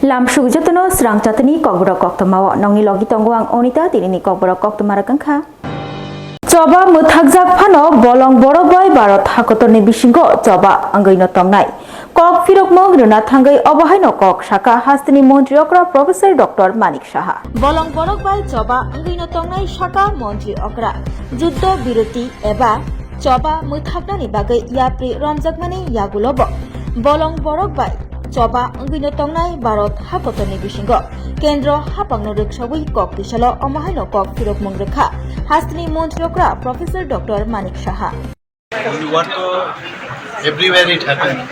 Lamshu jotono Swrangchati Kokborok Koktwma nongi logi tongwang onita tirini Kokborok Koktwma rakangkha. Coba muthakjak phano bolong borok bai Bharat hakotorni bisingo coba anggaino tongnai. Kok firokmo runa thangai obahaino kok saka hastini mantri okra Professor Dr. Manik Saha. Bolong borok bai coba anggaino tongnai saka mantri okra. Juddho biroti eba coba muthaknani bagai yapri romjakmani yagulobo. Bolong borok bai coba anggaino tongnai Bharat hakotorni bisingo. Kendro hapangno riksawi kok tisalo omahaino kok firokmong rekha. Hastini mantri okra Professor Dr. Manik Saha. What everywhere it happens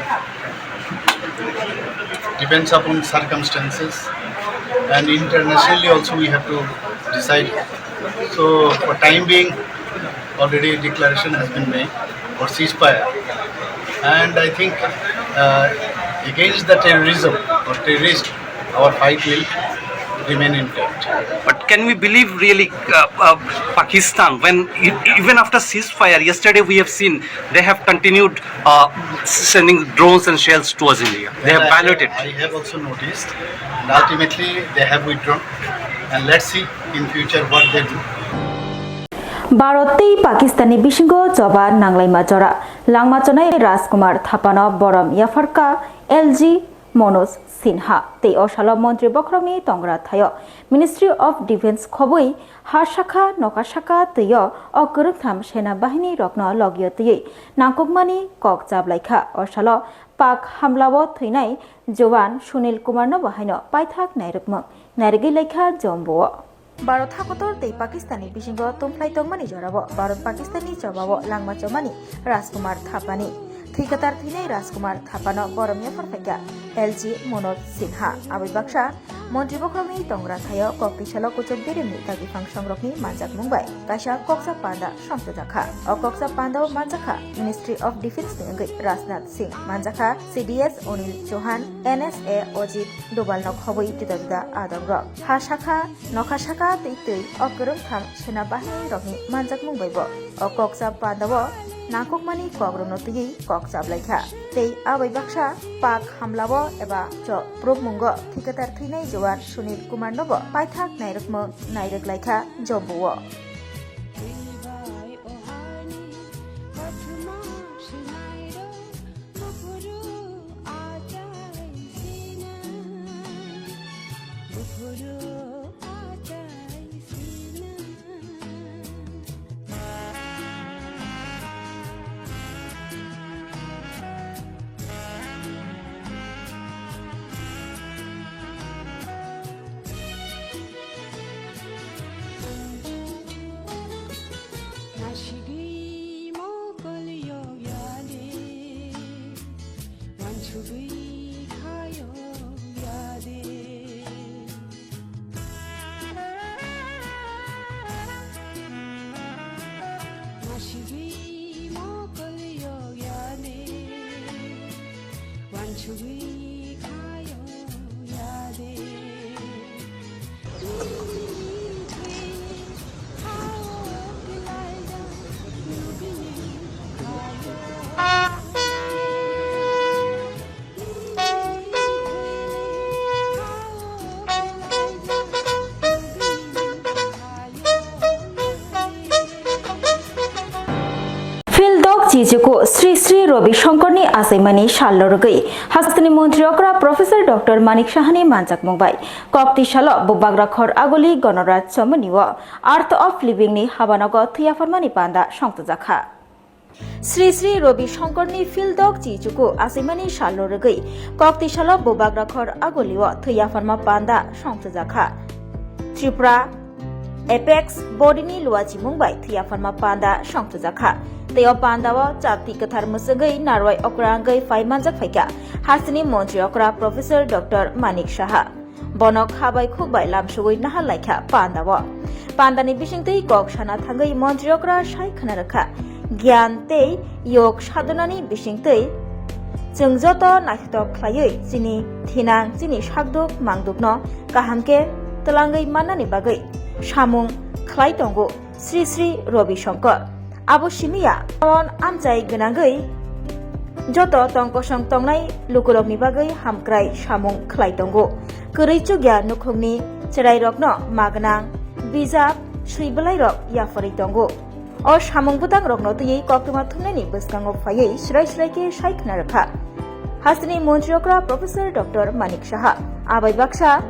depends upon circumstances, and internationally also we have to decide. So for time being, already a declaration has been made for ceasefire, and I think against the terrorism or terrorist, our fight will remain intact. But can we believe really Pakistan, when even after ceasefire, yesterday we have seen they have continued sending drones and shells towards India. They have piloted. I have also noticed, and ultimately they have withdrawn. And let's see in future what they do. Bharati Pakistani bisingo coba nanglai majora langmaconai Rajkumar Thapano Borom Yafarka LG Monos Sinha te osalo mantri bokrongni tongra thayo Ministry of Defense khoboi harshakha nokashaka teyo okuruktham sena bahini rokno logyo tei nangkukmani kok jablaikha osalo pak hamlawo theinai Jowan Sunil Kumar no bahaino paithak nairukmung nairgi lekha jombo Bharat hakotor tei Pakistani bisingo tumplai tongmani jorabo Bharat Pakistani jawabo langma chomani Rajkumar Thapani Thikatar thinai Rajkumar Thapano boromya farfaika LG Monos Sinha abibaksa mantri bokrongni tongra thayo koktisalo kuchobdirimi tagifang songrokni manjak mumbai kaisa koksa panda somtojakha o koksa panda manjakha Ministry of Defense ni angai Rajnath Singh manjakha CDS Onil Chauhan NSA Ojit Dobalno khoboi juda adamro ha shakha nokha shaka tei okurung tham sena bahini rokni manjak mumbai bo o koksa panda bo nangkukmani kogrno tei kok sablaikha tei abibaksa pak hamlawo eba cho probmungo thikatar thinai Jowan Sunil Kumar nobo paithak nairukmung nairuklaikha jombuo Jijuku Sri Sri Robi Shankarni Asaimani Shalorgai Hastini Mantri Okra Professor Dr. Manik Sahani Manjak Mumbai Kokti Shalo Bubagrakhor Agoli Gonorat Chamaniwa Art of Living ni Habanago Thiafarmani Panda Shangtajakha Sri Sri Robi Shankarni Fildok Jijuku Asaimani Shalorgai Kokti Shalo Bubagrakhor Agoliwa Thiafarma Panda Shangtajakha Tripura Apex Bodini Luachi Mumbai Thiafarma Panda Shangtajakha Teo Pandawa Chapti Kathar Musagai Narwai Okrangai Fai Manjak Faika Hastini Mantri Okra Professor Dr. Manik Saha Bonok Habai Khukbai Lamshugoi Nahal Laikha Pandawa Pandani Bishingtei Kok Shana Thangai Mantri Okra Shai Khanaraka Gyan Tei Yok Shadonani Bishingtei Jengjoto Nakhtok Khlaioi Chini Thinang Chini Shakduk Mangdukno Kahamke Talangai Manani Bagai Shamung Khlai Tongo Sri Sri Robi Shankar Abo Shimiya on Amjai Ganangai Joto Tongko Shang Tongnai Lukurok ni Bagai Hamkrai Shamung Khlai Tongo Kurichugya Nukhungni Cherairokno Magnang Bijab Sribalai Yafari Tongo O Shamong Rokno Tui Koktwma Thumnani Buskango Faye Shrai Shraike Shaik Naraka Hasni Montriokra Professor Dr. Manik Shaha Abai Baksha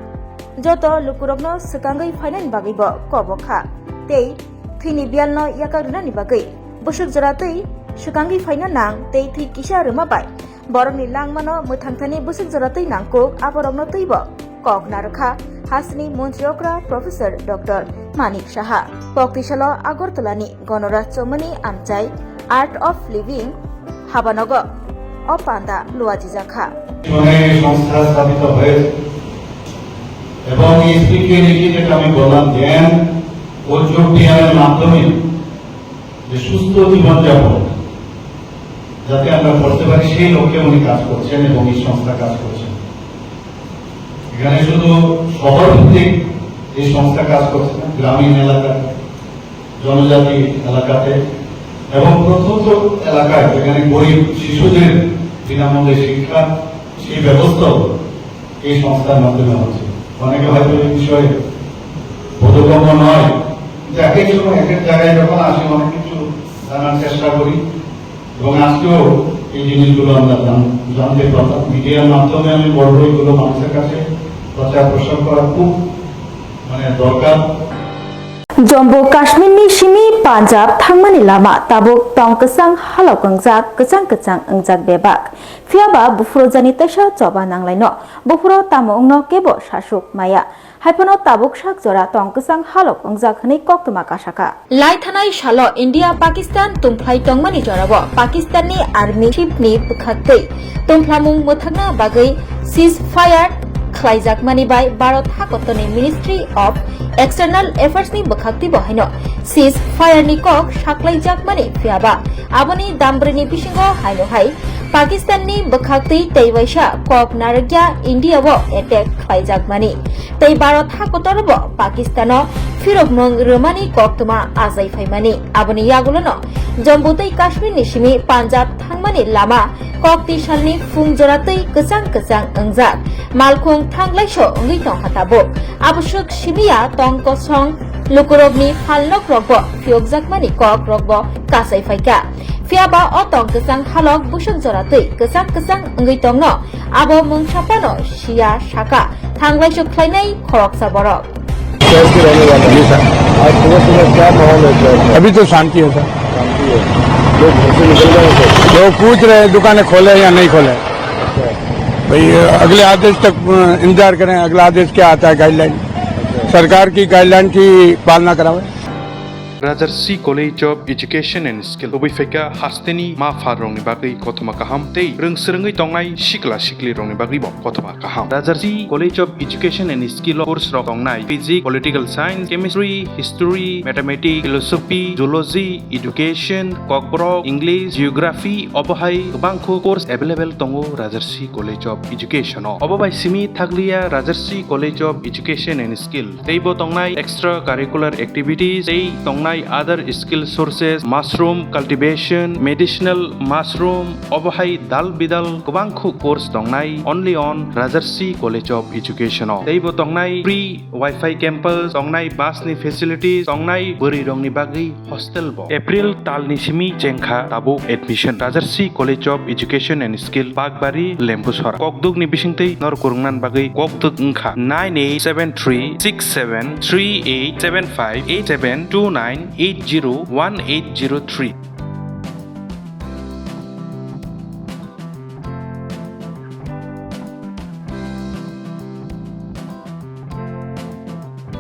Joto Lukurokno Sukangai Finan Bagibo Kobokha Tei Thini Bialno Yakarunani Bagai Busuk Jaratui Sukangai Finan Nang Tei Thi Kisha Rumabai Boroni Langmano Mutangtani Busuk Jaratui Nangko Aborokno Tuibo Kok Naraka Hasni Montriokra Professor Dr. Manik Shaha Poktishalo Agortolani Gonora Chomani Amchai Art of Living Habanogo Opanda Luajizakha সংস্থা স্থাপিত হয়েছে এবং এই spirituality যেটা আমি বললাম জ্ঞান ও যোগ ব্যায়ামের মাধ্যমে যে সুস্থ জীবনযাপন যাতে আমরা করতে পারি সেই লক্ষ্যে উনি কাজ করছেন এবং এই সংস্থা কাজ করছেন এখানে শুধু শহর ভিত্তিক এই সংস্থা কাজ করছে না গ্রামীণ এলাকায় জনজাতি এলাকাতে এবং প্রত্যন্ত এলাকায় যেখানে গরিব শিশুদের বিনামূল্যে শিক্ষা সেই ব্যবস্থাও এই সংস্থার মাধ্যমে হচ্ছে অনেকে হয়তো এই বিষয়ে বোধগম্য নয় কিন্তু এক এক সময় এক এক জায়গায় যখন আসি অনেক কিছু জানার চেষ্টা করি এবং আজকেও এই জিনিসগুলো আমরা জানতে পারতাম মিডিয়ার মাধ্যমে আমি বলবো এগুলো মানুষের কাছে প্রচার প্রসার করা খুব দরকার Jombo Kashmir ni Shimi Punjab Thangmani Lama Tabuk Tong Kesang Halok Engjak Kecang Engjak Bebak Fiaba Bufuro Jani Tesha Coba Nanglaino Bufuro Tamo Ungno Kebo Shashuk Maya Haipono Tabuk Shak Jora Tong Kesang Halok Engjak Hani Koktwma Kashaka Lai Thanai Shalo India Pakistan Tumplai Tongmani Jorabo Pakistani Army Chief ni Bukhaktei Tumplamung Muthangna Bagai Ceasefire Khlaijak Mani by Bharat Hakotoni Ministry of External Affairs ni Bukhakti Bohino Ceasefire ni Kok Shaklaijak Mani Fiaba Aboni Dambrini Pishingo Haino Hai Pakistan ni Bukhakti Teiwaisha Kok Naragya India wo attack Khlaijak Mani Tei Bharat Hakotorobo Pakistano Firoknong Romani Koktwma Azai Faimani Aboni Yagulono Jombutei Kashmir ni Shimi Punjab Thangmani Lama Kokti Shalni Fungjoratei Kecang Engjak Malkhung Thanglaisho Ngi Tong Hatabo Abushuk Shimiya Tong Kosong Lukurobni Halok Rogbo Fiokjak Mani Kok Rogbo Kasai Faika Fiaba O Tong Kecang Halok Bushuk Joratei Kecang Ngi Tongno Abo Mungsapano Shia Shaka Thanglaisho Khlainai Khoroksa Borok की रहने वाला है sir. आज सुबह सुबह क्या माहौल है सर? अभी तो शांति है सर। शांति है। लोग घर से निकल रहे हैं सर। लोग पूछ रहे हैं दुकानें खोले या नहीं खोले। भाई अगले आदेश तक इंतजार करें, अगला आदेश क्या आता है गाइडलाइन। सरकार की गाइडलाइन की पालना करावे। Rajarsi College of Education and Skill Ubifeka Hasteni Ma Farongni Bagi Koktwma Kaham Tei Rungsrungai Tongnai Shikla Shikli Rongni Bagi Bo Koktwma Kaham Rajarsi College of Education and Skill course rok tongnai Physics, Political Science, Chemistry, History, Mathematics, Philosophy, Zoology, Education, Kokborok, English, Geography, Obohai Bangko course available tongo Rajarsi College of Education Obobai Simi Thaglia Rajarsi College of Education and Skill Teibo tongnai extracurricular activities Tei tongnai other skill sources mushroom cultivation medicinal mushroom obohai dal bidal kubangkhu course tongnai only on Rajarsi College of Education teibo tongnai free wifi campus tongnai bus ni facilities tongnai buri rongni bagi hostel bo April tal ni simi jengkha tabo admission Rajarsi College of Education and Skill Pagbari Lembusora kokduk ni bisingtei nor kurungnan bagi kokduk ngkha 98736738758729 801803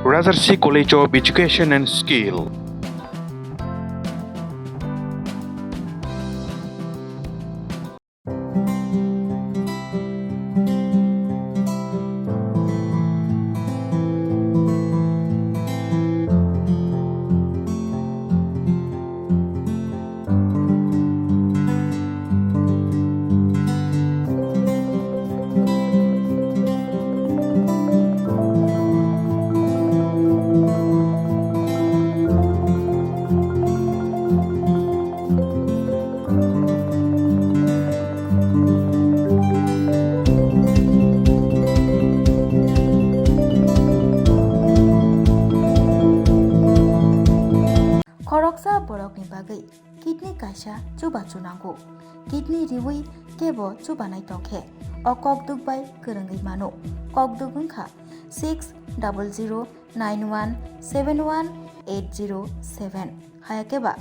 Rajarsi College of Education and Skill koksa borok ni bagai kidney kaisa chuba chunango kidney riwi kebo chuba nai tongkhe o kokduk bai kerengai mano kokduk ungkha 6009171807 hayakeba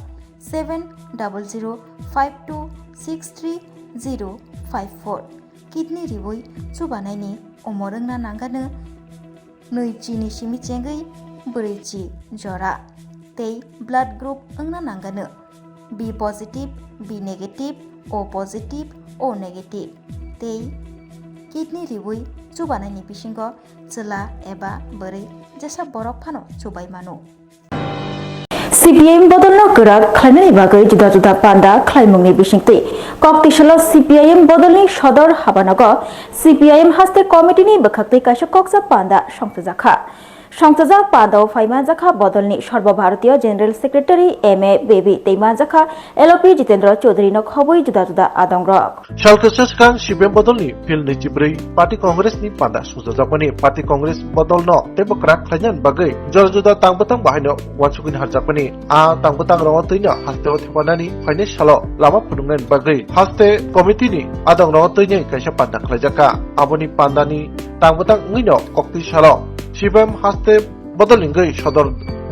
7005263054 kidney riwi chuba nai ni omorungna nangano nui chini simi chengai burichi jora tei blood group ungna nangano B positive B negative O positive O negative tei kidney riwi chubanai ni bisingo chela eba bori jesa borok phano chubai mano CPIM bodolno gorak khlainani bagai juda juda panda khlaimungni bisingti koktisalo CPIM bodolni sodor habanago CPIM haste committee ni bakhakti kaisa koksa panda songtjakha সংসদক পাদাও Faima জাখা বদলনি সর্বভারতীয় general secretary MA Baby তেইমা জাখা LOP Jitendra Chaudhury নক হবই জুদা জুদা আদং রক সালকেসকাং সিপিএম বদলনি ফিল নিচিব্रै পার্টি কংগ্রেসনি পাदा সুজাজাকনি পার্টি কংগ্রেস বদলনো তেবক্রাক খাইনান বাগৈ জরজুদা তাংবতাং বাহাইनो वानसुकिन हारजाकनि आ तांबतां रंग तैनो हास्ते अथेबानानि फाइने सालो लामा फुदुंनान बागै हास्ते कमिटिनि आदं रंग तैनि काइसा पान्दा खलाइजाका आबनि पान्दानि तांबतां ngैनो कक्ति सालो सिपिएम हास्ते बदलिंगै सदर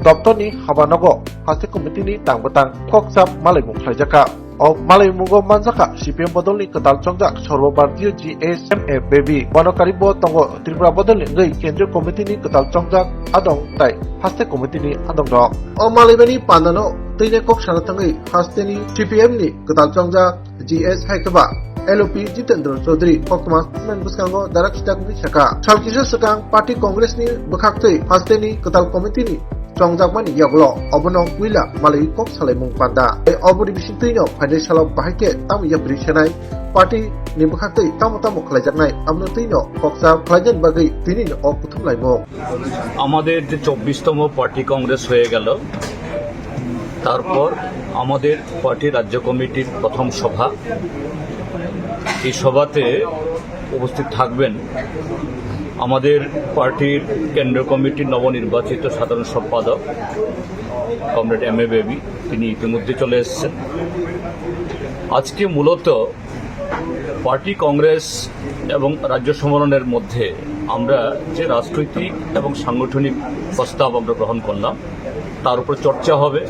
दप्तरनि हाबानगो हास्ते कमिटिनि तांबतां कक्साब मालायमुं खलाइजाका o malay mugo manjaka CPM bodolni ketal chongjak sarvobhartiyo GSMA bebi banokari bo tongo Tripura bodolni ngai kendriyo committee ni ketal chongjak adong tai haste committee ni adong rok o malaybani pandano tine kok sana tangai haste ni CPM ni ketal chongjak GS haikaba LOP Jitendra Chaudhary Koktwma men buskango darak sidak ni saka salkisa sekang party congress ni bekhaktei haste ni ketal committee ni Chongjakmani yaglo obonong kuila malai kok salaimung panda obori bisingtino financial bahike tam yapri senai party ni bakhaktei tamu khlaijaknai amno tino koksa khlaijan bagai tinin o puthum laimong আমাদের যে 24তম party Congress হয়ে গেল তারপর আমাদের party রাজ্য কমিটির প্রথম সভা এই সভাতে উপস্থিত থাকবেন আমাদের পার্টির কেন্দ্রীয় কমিটির নবনির্বাচিত সাধারণ সম্পাদক কমরেড MA বেবি তিনি ইতিমধ্যে চলে এসেছেন আজকে মূলত পার্টি কংগ্রেস এবং রাজ্য সম্মেলনের মধ্যে আমরা যে রাজনৈতিক এবং সাংগঠনিক প্রস্তাব আমরা গ্রহণ করলাম তার উপর চর্চা হবে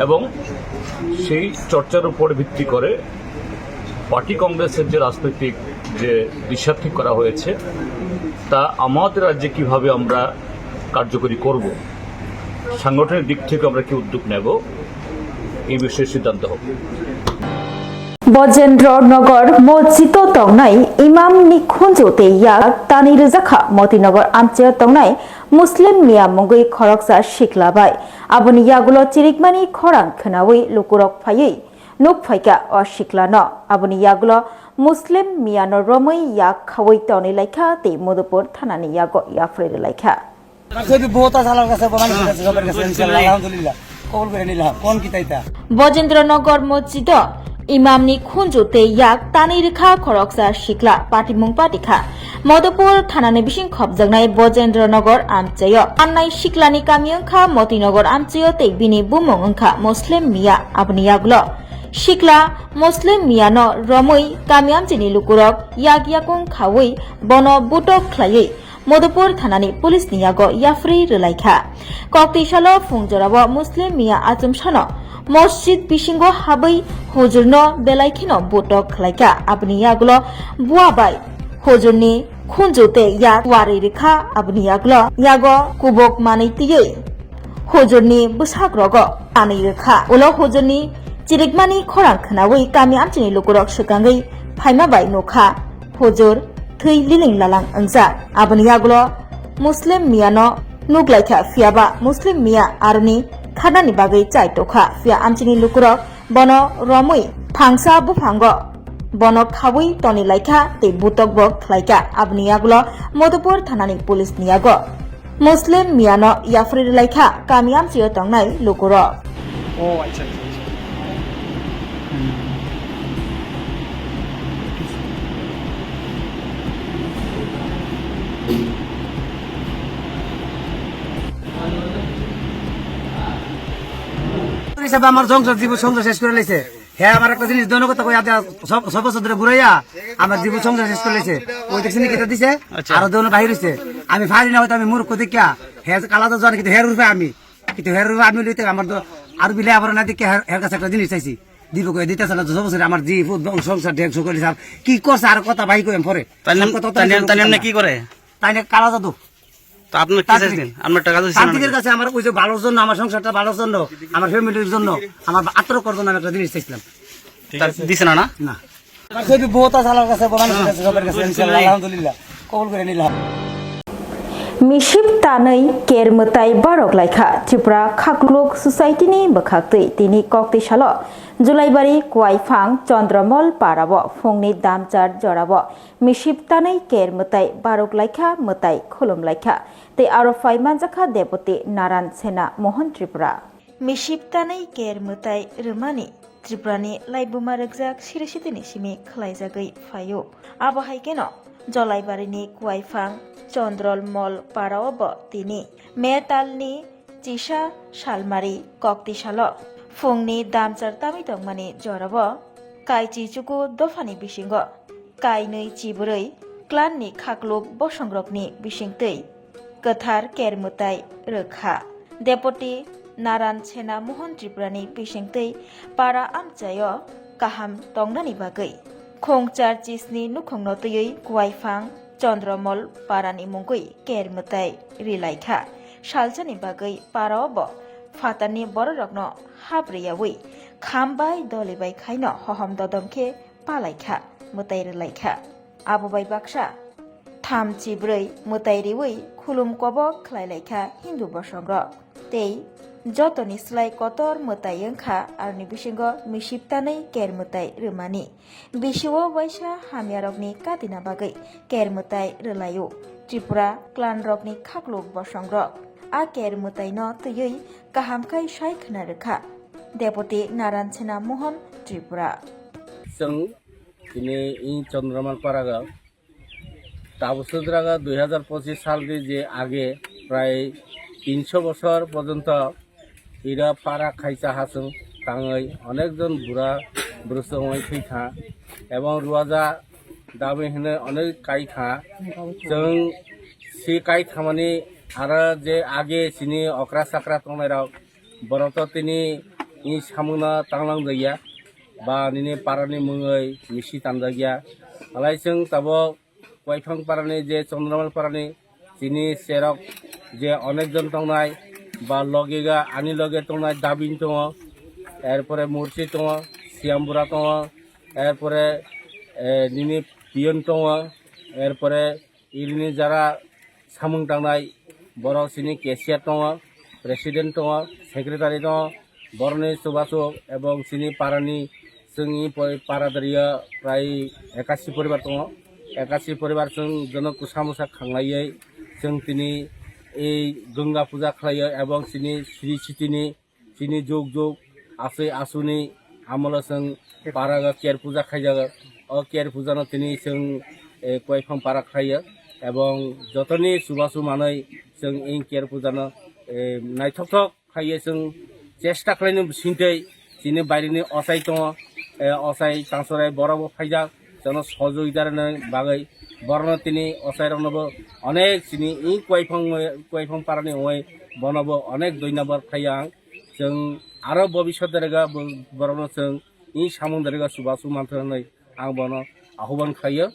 এবং সেই চর্চার উপর ভিত্তি করে পার্টি কংগ্রেসের যে রাজনৈতিক যে দিশা ঠিক করা হয়েছে তা আমাদের রাজ্যে কিভাবে আমরা কার্যকরী করব সাংগঠনিক দিক থেকে আমরা কি উদ্যোগ নেব এই বিষয়ে সিদ্ধান্ত হবে বজেন্দ্রনগর মসজিদ তংনাই ইমাম নিখুনজোতে ইয়াক তানি রজাখা মতিনগর আমচে তংনাই মুসলিম মিয়া মঙ্গই খরকসা শিখলাবাই আবনি ইয়াগুলো চিরিকমানি খরাং খনাওই লুকুরক ফাইই নুক ফাইকা অ শিখলান আবনি ইয়াগুলো মুসলিম মিয়ানো রমই ইয়াক খাওই তনি লাইখা তে মধুপুর থানানি ইয়াগো ইয়াফ্রে লাইখা বজেন্দ্রনগর মসজিদ ইমামনি খুনজোতে ইয়াক তানি রেখা খরকসা শিখলা পাটিমুং পাটিখা মধুপুর থানানি বিসিং খবজাগনাই বজেন্দ্রনগর আমচেয় আন্নাই শিখলানি কামি ওংখা মতিনগর আমচেয় তে বিনি বুমং ওংখা মুসলিম মিয়া আবনি ইয়াগুলো শিখলা মুসলিম মিয়ানো রমই কামি আমচেনি লুকুরক ইয়াক ইয়াকুং খাওই বন বুটক খ্লাইই মধুপুর থানানি পুলিশ নিয়াগো ইয়াফ্রি রেলাইখা কক্তিশালো ফুংজরাবো মুসলিম মিয়া আজমসানো মসজিদ বিসিঙ্গ হাবৈ হুজুরনো বেলাইখিনো বুটক খ্লাইকা আবনি ইয়াগুলো বুয়াবাই হুজুরনি খুনজোতে ইয়াক ওয়ারি রেখা আবনি ইয়াগুলো ইয়াগো কুবক মানিতিयै হুজুরনি বুসাগ্রগো আনি রেখা উলো হুজুরনি চিরিকমানি খরাং খনাওই কামি আমচিনি লুকুরক সুকাঙ্গै ফাইমাबाय नखा হুজুর थै लिलिं लालां ओंजा आबनि यागुलो मुस्लिम मियानो नुग्लाइखा फियाबा मुस्लिम मिया आरनि खानानि बागै चाइटखा फिया आमचिनि लुकुरक बनो रमुई फांसा बुफांगो बनो खावै तनि लाइखा ते बुतक बक खलाइका आबनि यागुलो मधुपुर थानानि पुलिस नियागो मुस्लिम मियानो याफ्रि लाइखा कामी आमचियो तंनाय लुकुरक ओ अच्छा হিসাবে আমার সংসার শেষ করে লেছে। হ্যাঁ আমার একটা জিনিস জনকতা কই সব বছর ধরে ঘুরাইয়া আমার জীবন সংসার শেষ করে লেছে। ওই দেখছি কেটে দিছে আরো জন বাহির হইছে। আমি ফারি না হয়তো আমি মূর্খ দেখিয়া হ্যাঁ কালা তো জানি কিন্তু হের রূপে আমি কিন্তু হের রূপে আমি লইতে আমার তো আর বিলে আবার না দেখে হের কাছে একটা জিনিস চাইছি দিব কই দিতেছে না। 2 বছর আমার সংসার ঢেক করে কি করছে আর কথা ভাই কই পরে তাহলে কি করে তাই না কালা জাদু। তো আপনার কি চাইছেন? আপনার টাকা দিচ্ছেন তান্ত্রিকের কাছে আমার ওই যে ভালোর জন্য আমার সংসারটা ভালোর জন্য আমার ফ্যামিলির জন্য আমার আত্মরক্ষার জন্য আমি একটা জিনিস চাইছিলাম। দিছে না? না বহুত আছে আল্লাহর কাছে মানুষের কাছে সবার কাছে ইনশাআল্লাহ আলহামদুলিল্লাহ কবুল করে নিলাম। मिसिप तानै केरमताई बारक लाइखा त्रिपुरा खाकलुक सोसाइटिनि बखाक्तै तिनि कक्तिसालो जुलाइबारि क्वाइफां चन्द्रमल पाराब फुंनि दामचार जराब मिसिप तानै केरमताई बारक लाइखा मताई खुलुम लाइखा तै आरो फाइमानजाखा देवती नारायण सेना मोहन त्रिपुरा मिसिप तानै केरमताई रमानि त्रिपुरानि लाइबुमा रगजाक सिरिसितिनि सिमि खलाइजागै फायो आबहायकेन जलाइबारिनि क्वाइफां चन्द्रल मल पारावब तिनि मेतालनि चिसा सालमारि कक्तिसाल फुंनि दामचार तामि तंमानि जराब काइचि चुकु दफानि बिसिंग काइनै चिबरै क्लाननि खाकलुक बसंग्रकनि बिसिंतै गोथार केरमुताय रोखा डेपुटी नारायण सेना मोहन त्रिपुरानि बिसिंतै पारा आमचाय काहाम तंगनानि बागै खोंचार चिसनि नुखंनतयै क्वाइफां चन्द्रमल पारानि मुंगै केरमुताय रिलाइखा सालजानि बागै पारावब फातानि बररकनो हाब्रैयावै खामबाय दलिबाय खायनो हहम ददमखे पालाइखा मुताय रिलाइखा आबुबाय बाक्सा थाम चिब्रै मुतायरिवै खुलुम कबक खलाइलाइखा हिन्दु बसंग्र तै जतनि स्लाय कतर मुतायंखा आरनि बिसिंग मिसिपतानै केरमुताय रोमानि बिसिव वैसा हामियारकनि कातिना बागै केरमुताय रोलायो त्रिपुरा क्लान रकनि खाकलुक बसंग्र आ केरमुताय न तयै काहामखाय सायखना रोखा डेपुटी नारायण सेना मोहन त्रिपुरा जों दिनै चन्द्रमल पारागा ताबसुद्रागा 2025 सालनि जे आगे प्राय 300 বছর পর্যন্ত এরা পাড়া খাইছা হাসুন তাঙै অনেকজন বুড়া বুড়ো সময় থৈখা এবং রুয়াজা দাবি হেনে অনেক কাই খা जों সে কাই খামানি আর যে আগে সিনি অকরা সাকরা তংনাইরাव বরত তিনি ই সামুনা তাंलां गैया বা নিনি পারানি মুङै মিসি तानजा गैया आलाय जों ताबो वाइफां पारानि जे चन्द्रमल पारानि যিনি সেরক যে অনেকজন তংনাই বা লগেগা আনি লগে তংনাই দাবিন দङ এরপরে মুরসি দङ সিয়ামবুরা দङ এরপরে নিনি পিয়ন দङ এরপরে ইরিনি যারা সামুং টাंनाय বড় সিনি কেশিয়ার দङ প্রেসিডেন্ট দङ সেক্রেটারি দङ বরনি সুবাসক এবং সিনি পারানি जोंनि पारादारिया प्राय 81 परिबार दङ 81 परिबार जों जन कुसा मुसा खांलायै जों दिनै এই गंगा पूजा खालायो এবং सिनि श्री सिटिनि सिनि जुग जुग आसै आसुनि आमला जों पारागा केर पूजा खायजागो अ केर पूजानो दिनै जों कयफां पारा खायो এবং যতনি सुबासु मानै जों इ केर पूजानो नायथकथक खायो जों চেষ্টা खालायनो सिन्थै सिनि बायरिनि असाय दङ असाय तांसराय बराबो फायजा যেন সহযোগিতার বাগै বরণ তিনি অসাইরনবো অনেক চিনি ই কয়ফাং পারানি ওই বনবো অনেক ধন্যবাদ খাইয়াং जों আরো ভবিষ্যৎ রেগা বরণ जों ই সামুদ্রিক সুবাসু মানথनै आं बनो आह्वान खायो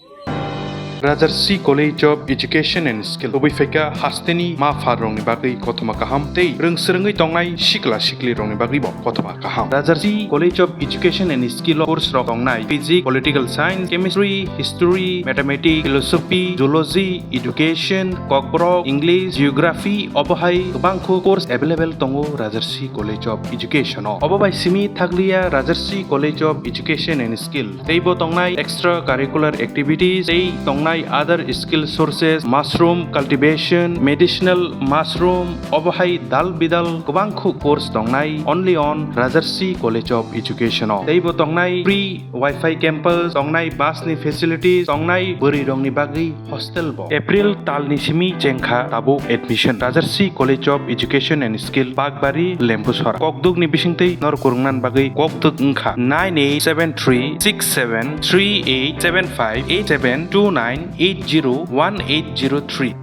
Rajarsi College of Education and Skill Obifeka Hasteni Ma Farong Bagri Koktwma Kaham Tei Rungsrungai Tongnai Sikla Sikli Rong Bagri Bo Koktwma Kaham Rajarsi College of Education and Skill course rok tongnai Physics, Political Science, Chemistry, History, Mathematics, Philosophy, Zoology, Education, Kokborok, English, Geography, Obahai Bangko course available tongo Rajarsi College of Education Obobai Simi Thaglia Rajarsi College of Education and Skill Tei bo tongnai extra curricular activities tei tongnai tongnai other skill sources mushroom cultivation medicinal mushroom obohai dal bidal gobangkhu course tongnai only on Rajarsi College of Education teibo tongnai free wifi campus tongnai bus ni facilities tongnai buri rongni bagi hostel bo April talni simi jengkha tabo admission Rajarsi College of Education and Skill Bagbari Lembusora Kokduk ni bisingtei nor kurungnan bagi Kokduk ngkha 98736738758729801803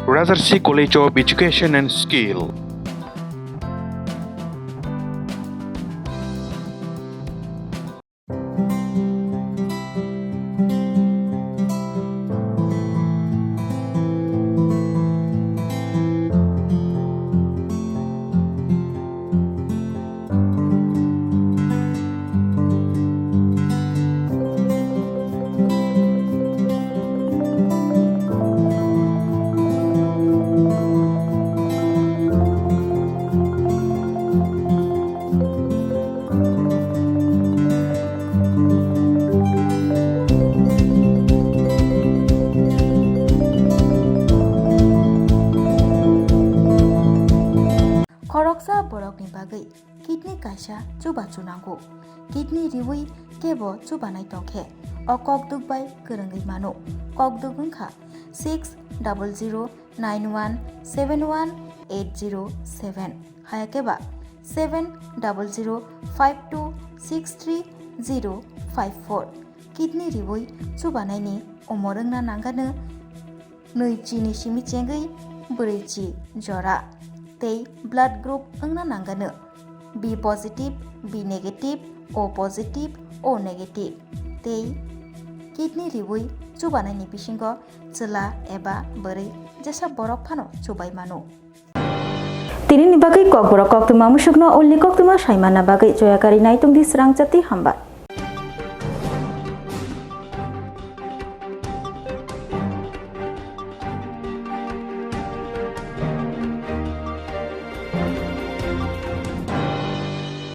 Rajarsi College of Education and Skill. Koroksa borok ni bagai kidney kaisa chuba chunango kidney riwi kebo chubanai tongkhe o kokduk bai korongai mano kokduk wngkha 6009171807 hayakeba 7005263054 kidney riwi chubanai ni omorongna nangano noichi ni simi chengai breichi jora tei blood group wngna nangano B positive, B negative, O positive, O negative tei kidney riwi chubanai ni bisingo chela eba borei jesa borok phano chubai mano tini ni bagai kokborok koktwma musukno ulni koktwma saimana bagai joyakari naitungdi Swrangchati hamba